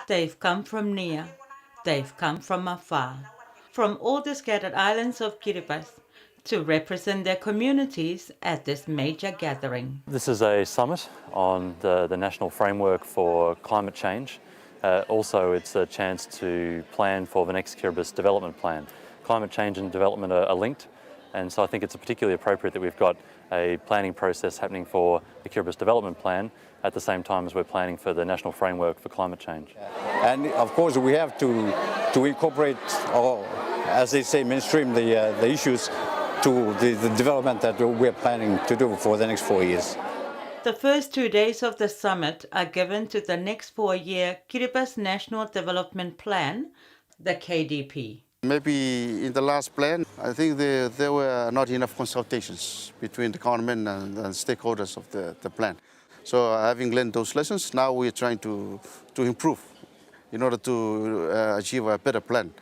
They've come from near, they've come from afar, from all the scattered islands of Kiribati to represent their communities at this major gathering. This is a summit on the national framework for climate change. Also, it's a chance to plan for the next Kiribati development plan. Climate change and development are linked, and so I think it's particularly appropriate that we've got a planning process happening for the Kiribati development plan at the same time as we're planning for the national framework for climate change. And of course we have to incorporate, or as they say, mainstream the issues to the development that we're planning to do for the next 4 years. The first 2 days of the summit are given to the next 4-year Kiribati National Development Plan, the KDP. Maybe in the last plan, I think there were not enough consultations between the government and stakeholders of the plan. So having learned those lessons, now we're trying to improve in order to achieve a better plan.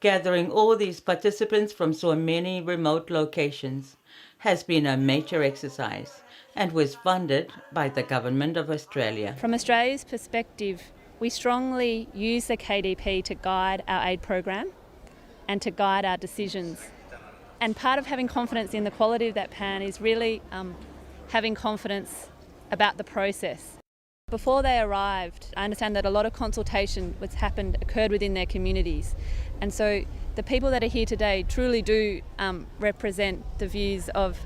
Gathering all these participants from so many remote locations has been a major exercise and was funded by the Government of Australia. From Australia's perspective, we strongly use the KDP to guide our aid program and to guide our decisions. And part of having confidence in the quality of that plan is really having confidence about the process. Before they arrived, I understand that a lot of consultation occurred within their communities. And so the people that are here today truly do represent the views of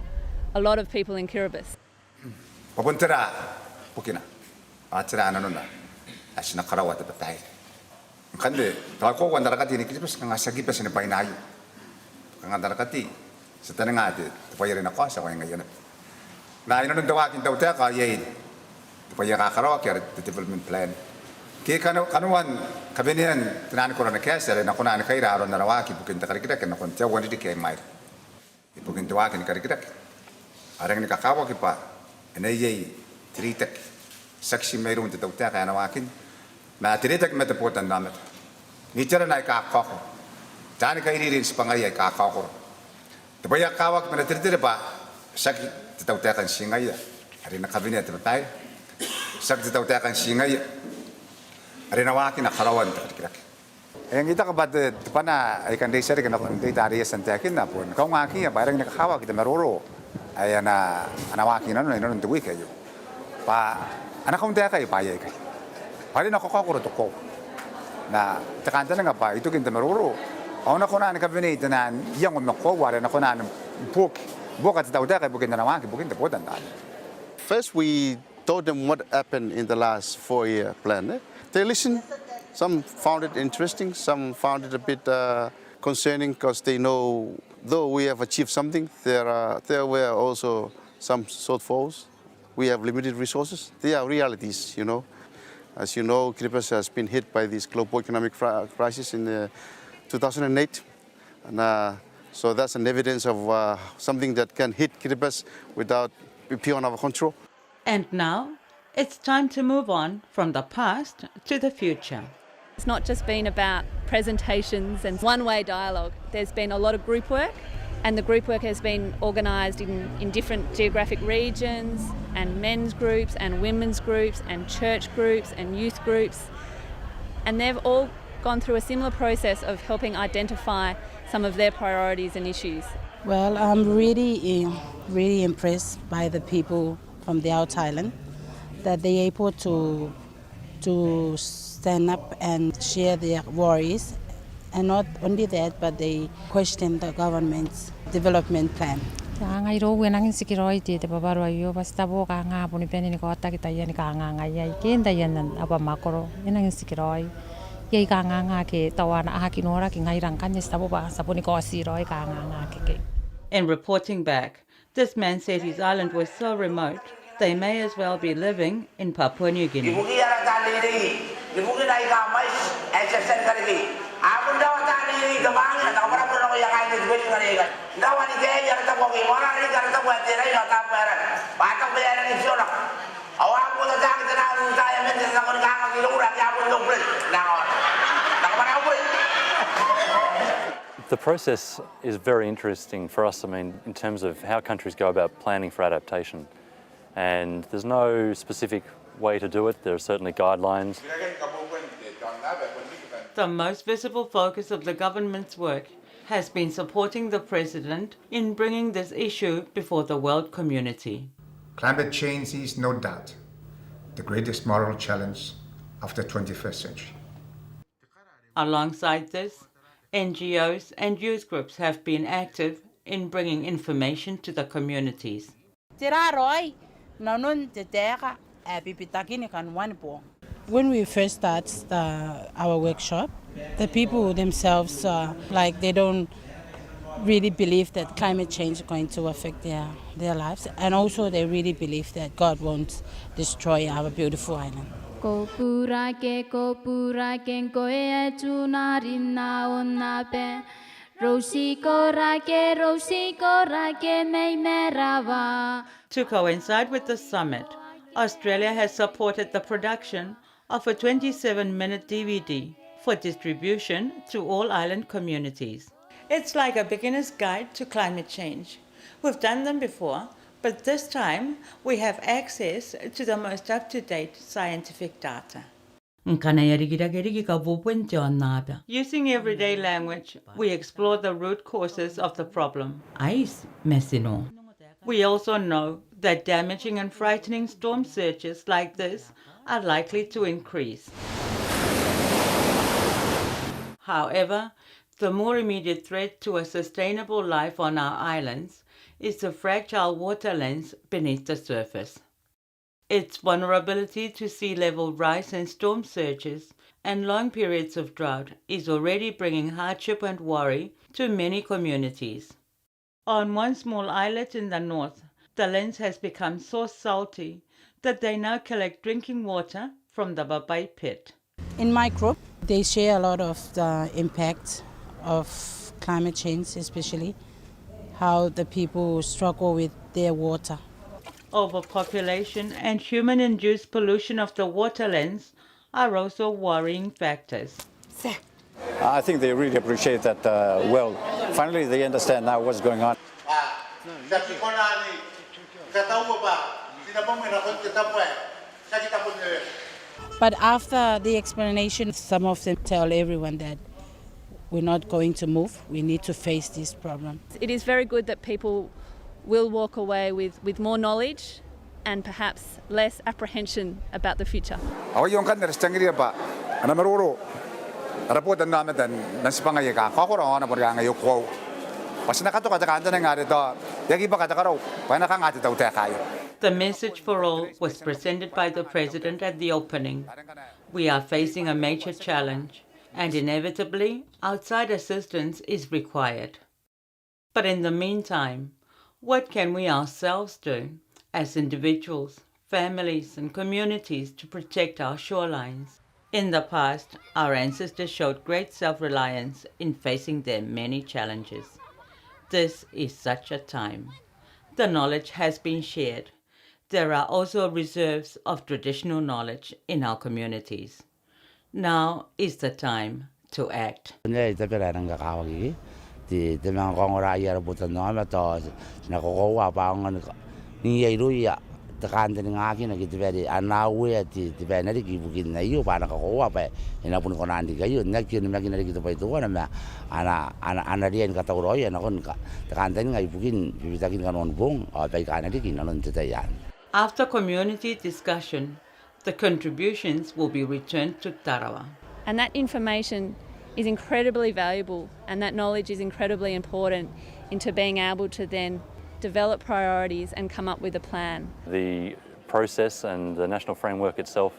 a lot of people in Kiribati. The development plan. Kanuan kabinian tinan ko na kaya na kuna na kaira aron na rawaki bukin ta karikira ken kon tia wani dike mai. Bukin tuwa ken karikira. Arang ni kakawa ki pa enay tritak saksi meron te tawta kana wakin. Na tritak metapotan damet. Ni tira na ka ko. Tani ka iri rin spangay ka ko. Te baya kawak mena tritire pa saki te tawta kan singay. Ari na kabinet patay. Sakti tahu tak akan singai, ada nawaki nak karawan terkira. Yang kita kebat pana ikan desa ikan di tari santakin napun. Kau ngaki ya barang nak kawa kita meroro. Ayana nawaki nanu nanu tu wik ayu. Pa anak kau tak akan payah kai. Hari nak kau kau tu kau. Na tekan tekan apa itu kita meroro. Kau nak kau nak kabini tenan yang nak kau wara nak kau nak buk kat tahu tak bukan nawaki bukan terpotan dah. First, we told them what happened in the last 4-year plan. They listened. Some found it interesting. Some found it a bit concerning because they know, though we have achieved something, there were also some shortfalls. We have limited resources. They are realities, you know. As you know, Kiribati has been hit by this global economic crisis in 2008. And, so that's an evidence of something that can hit Kiribati without beyond our control. And now, it's time to move on from the past to the future. It's not just been about presentations and one-way dialogue. There's been a lot of group work, and the group work has been organised in different geographic regions, and men's groups and women's groups and church groups and youth groups. And they've all gone through a similar process of helping identify some of their priorities and issues. Well, I'm really impressed by the people from the outer island, that they're able to stand up and share their worries, and not only that, but they question the government's development plan. Ngai ro we nangin sikiroi ti te babaro ayo basta bo ka nga buni peni ni ko ta kita yan ka nga ngai ken da yan apa makoro nangin sikiroi ye ka nga ke tawana a ki nora ki ngai rang kan ni sta bo ba sa buni ko siroi ka nga ke. In reporting back, this man said his island was so remote, they may as well be living in Papua New Guinea. The process is very interesting for us, I mean, in terms of how countries go about planning for adaptation. And there's no specific way to do it. There are certainly guidelines. The most visible focus of the government's work has been supporting the President in bringing this issue before the world community. Climate change is no doubt the greatest moral challenge of the 21st century. Alongside this, NGOs and youth groups have been active in bringing information to the communities. When we first start our workshop, the people themselves, they don't really believe that climate change is going to affect their lives. And also they really believe that God won't destroy our beautiful island. To coincide with the summit, Australia has supported the production of a 27-minute DVD for distribution to all island communities. It's like a beginner's guide to climate change. We've done them before, but this time we have access to the most up-to-date scientific data. Using everyday language, we explore the root causes of the problem. We also know that damaging and frightening storm surges like this are likely to increase. However, the more immediate threat to a sustainable life on our islands is the fragile waterlands beneath the surface. Its vulnerability to sea level rise and storm surges and long periods of drought is already bringing hardship and worry to many communities. On one small islet in the north, the lens has become so salty that they now collect drinking water from the Babai pit. In my group, they share a lot of the impact of climate change, especially how the people struggle with their water. Overpopulation and human-induced pollution of the waterlands are also worrying factors. I think they really appreciate that, finally they understand now what's going on. But after the explanation, some of them tell everyone that we're not going to move, we need to face this problem. It is very good that people will walk away with more knowledge and perhaps less apprehension about the future. The message for all was presented by the President at the opening. We are facing a major challenge, and inevitably, outside assistance is required. But in the meantime, what can we ourselves do as individuals, families, and communities to protect our shorelines? In the past, our ancestors showed great self-reliance in facing their many challenges. This is such a time. The knowledge has been shared. There are also reserves of traditional knowledge in our communities. Now is the time to act. After community discussion, the contributions will be returned to Tarawa. And that information is incredibly valuable, and that knowledge is incredibly important into being able to then develop priorities and come up with a plan. The process and the national framework itself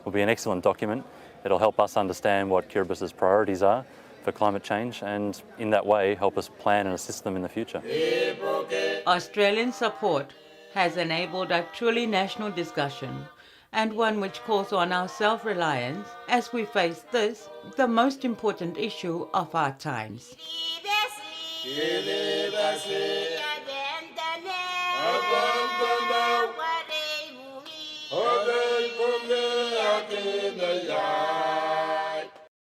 will be an excellent document. It'll help us understand what Kiribati's priorities are for climate change, and in that way help us plan and assist them in the future. Australian support has enabled a truly national discussion, and one which calls on our self-reliance as we face this, the most important issue of our times. Abang